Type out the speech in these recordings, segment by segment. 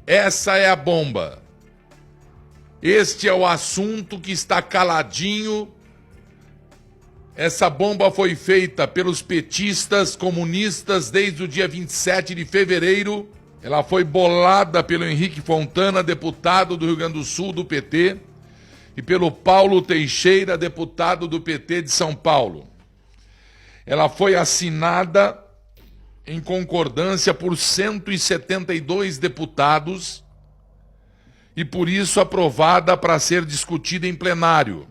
Essa é a bomba. Este é o assunto que está caladinho. Essa bomba foi feita pelos petistas comunistas desde o dia 27 de fevereiro. Ela foi bolada pelo Henrique Fontana, deputado do Rio Grande do Sul do PT, e pelo Paulo Teixeira, deputado do PT de São Paulo. Ela foi assinada em concordância por 172 deputados e por isso aprovada para ser discutida em plenário.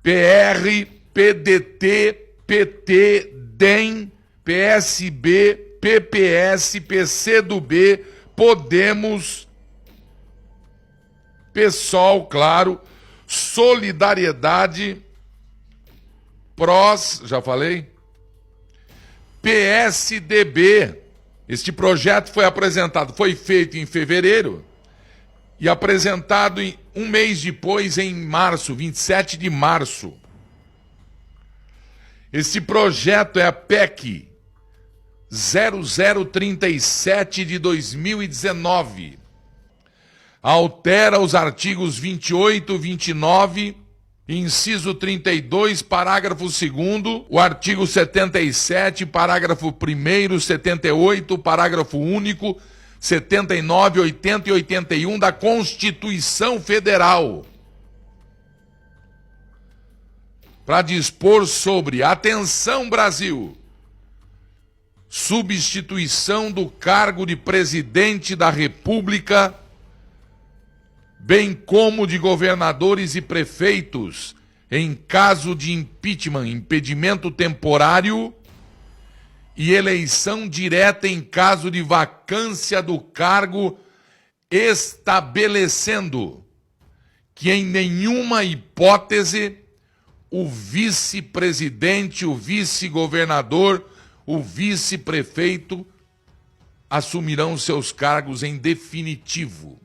PR, PDT, PT, DEM, PSB, PPS, PCdoB, Podemos, PSOL, claro, Solidariedade, PROS, já falei, PSDB. Este projeto foi feito em fevereiro e apresentado um mês depois, em março, 27 de março. Esse projeto é a PEC 0037 de 2019. Altera os artigos 28, 29, inciso 32, parágrafo 2º, o artigo 77, parágrafo 1º, 78, parágrafo único, 79, 80 e 81 da Constituição Federal, para dispor sobre, atenção Brasil, substituição do cargo de presidente da República, bem como de governadores e prefeitos, em caso de impeachment, impedimento temporário, e eleição direta em caso de vacância do cargo, estabelecendo que em nenhuma hipótese o vice-presidente, o vice-governador, o vice-prefeito assumirão seus cargos em definitivo.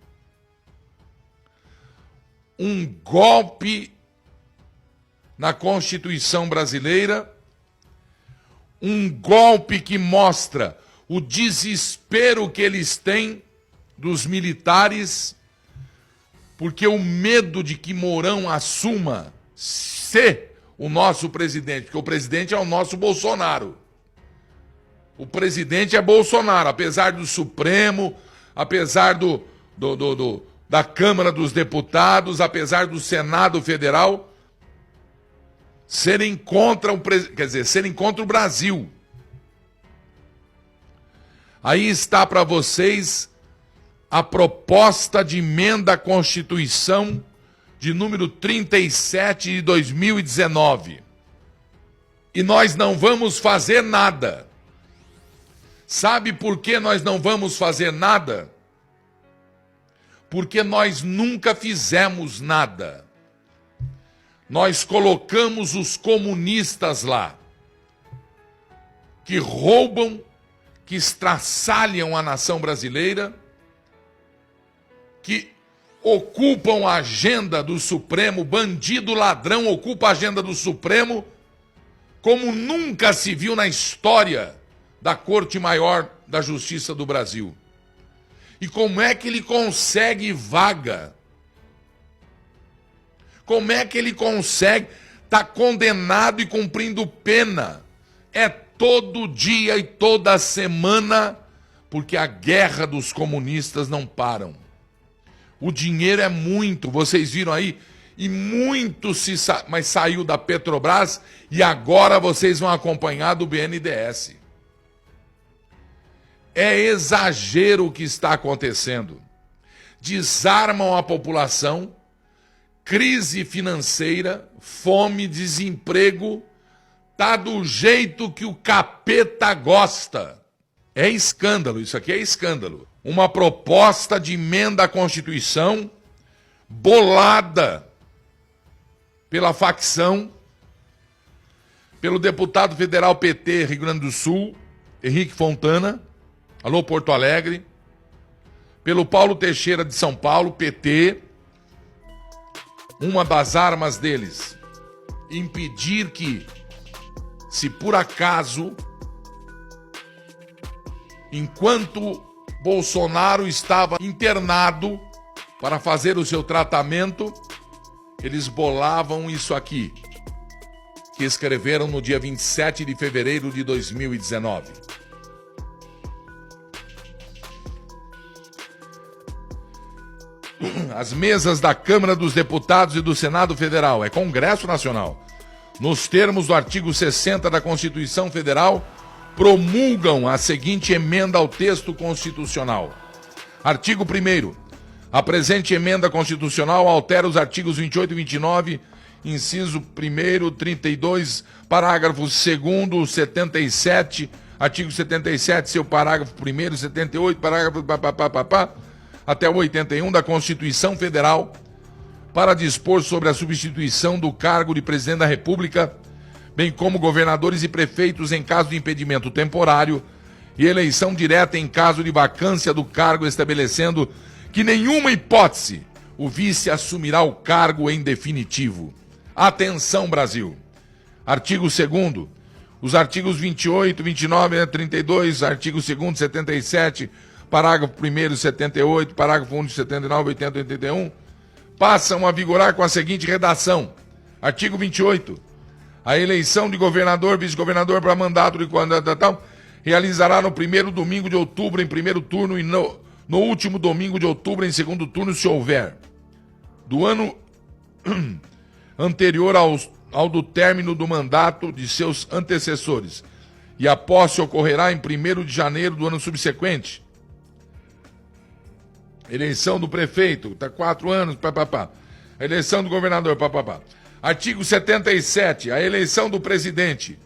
Um golpe na Constituição brasileira, um golpe que mostra o desespero que eles têm dos militares, porque o medo de que Mourão assuma ser o nosso presidente, porque o presidente é o nosso Bolsonaro. O presidente é Bolsonaro, apesar do Supremo, apesar da Câmara dos Deputados, apesar do Senado Federal serem contra o Brasil. Aí está para vocês a proposta de emenda à Constituição de número 37 de 2019. E nós não vamos fazer nada. Sabe por que nós não vamos fazer nada? Porque nós nunca fizemos nada. Nós colocamos os comunistas lá, que roubam, que estraçalham a nação brasileira, que ocupam a agenda do Supremo, bandido ladrão ocupa a agenda do Supremo, como nunca se viu na história da Corte Maior da Justiça do Brasil. E como é que ele consegue vaga? Como é que ele consegue estar condenado e cumprindo pena? É todo dia e toda semana, porque a guerra dos comunistas não param. O dinheiro é muito, vocês viram aí, e muito mas saiu da Petrobras e agora vocês vão acompanhar do BNDES. É exagero o que está acontecendo. Desarmam a população, crise financeira, fome, desemprego, tá do jeito que o capeta gosta. É escândalo, isso aqui é escândalo. Uma proposta de emenda à Constituição bolada pela facção, pelo deputado federal PT Rio Grande do Sul, Henrique Fontana, alô Porto Alegre, pelo Paulo Teixeira de São Paulo, PT. Uma das armas deles, impedir que, se por acaso, enquanto Bolsonaro estava internado para fazer o seu tratamento, eles bolavam isso aqui, que escreveram no dia 27 de fevereiro de 2019. As mesas da Câmara dos Deputados e do Senado Federal, é Congresso Nacional, nos termos do artigo 60 da Constituição Federal, promulgam a seguinte emenda ao texto constitucional. Artigo 1º. A presente emenda constitucional altera os artigos 28 e 29, inciso 1º, 32, parágrafo 2º, 77, artigo 77, seu parágrafo 1º, 78, parágrafo até o 81 da Constituição Federal, para dispor sobre a substituição do cargo de presidente da República, bem como governadores e prefeitos em caso de impedimento temporário e eleição direta em caso de vacância do cargo, estabelecendo que nenhuma hipótese o vice assumirá o cargo em definitivo. Atenção, Brasil! Artigo 2º. Os artigos 28, 29, 32, artigo 2º, 77, parágrafo 1º, 78, parágrafo 1º, 79, 80 e 81, passam a vigorar com a seguinte redação. Artigo 28. A eleição de governador, vice-governador para mandato de tal realizará no primeiro domingo de outubro em primeiro turno e no último domingo de outubro em segundo turno, se houver, do ano anterior ao do término do mandato de seus antecessores, e a posse ocorrerá em 1º de janeiro do ano subsequente. Eleição do prefeito, está 4 anos, A eleição do governador, Artigo 77. A eleição do presidente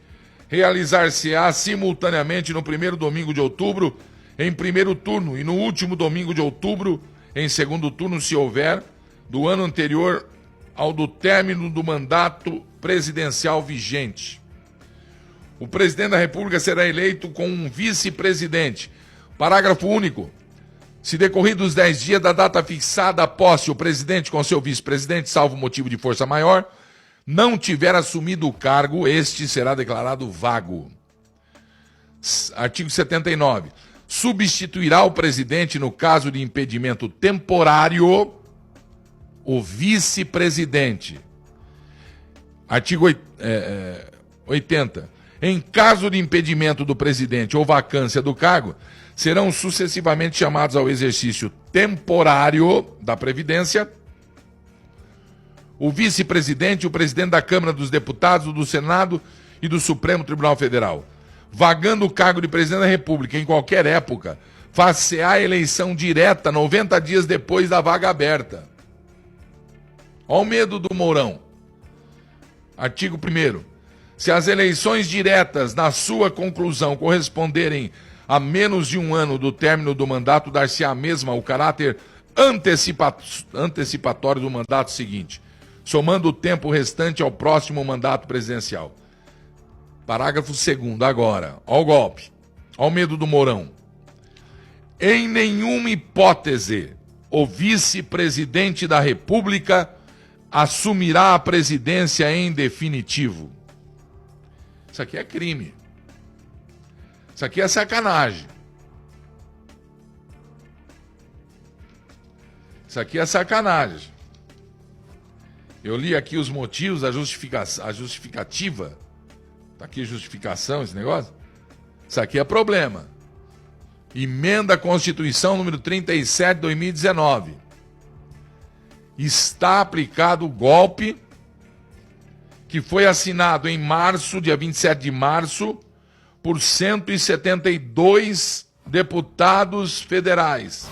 realizar-se-á simultaneamente no primeiro domingo de outubro, em primeiro turno, e no último domingo de outubro, em segundo turno, se houver, do ano anterior ao do término do mandato presidencial vigente. O presidente da República será eleito com um vice-presidente. Parágrafo único. Se decorridos 10 dias da data fixada a posse, o presidente com seu vice-presidente, salvo motivo de força maior, não tiver assumido o cargo, este será declarado vago. Artigo 79. Substituirá o presidente, no caso de impedimento temporário, o vice-presidente. Artigo 80. Em caso de impedimento do presidente ou vacância do cargo, serão sucessivamente chamados ao exercício temporário da Previdência o vice-presidente e o presidente da Câmara dos Deputados, do Senado e do Supremo Tribunal Federal. Vagando o cargo de presidente da República em qualquer época, far-se-á a eleição direta 90 dias depois da vaga aberta. Olha o medo do Mourão. Artigo 1º. Se as eleições diretas, na sua conclusão, corresponderem a menos de um ano do término do mandato, dar-se-á a mesma o caráter antecipatório do mandato seguinte, somando o tempo restante ao próximo mandato presidencial. Parágrafo 2º, agora. Olha o golpe. Olha o medo do Mourão. Em nenhuma hipótese, o vice-presidente da República assumirá a presidência em definitivo. Isso aqui é crime. Isso aqui é sacanagem. Isso aqui é sacanagem. Eu li aqui os motivos, a justificativa. Está aqui a justificação, esse negócio. Isso aqui é problema. Emenda à Constituição número 37 de 2019. Está aplicado o golpe que foi assinado em março, dia 27 de março, por 172 deputados federais.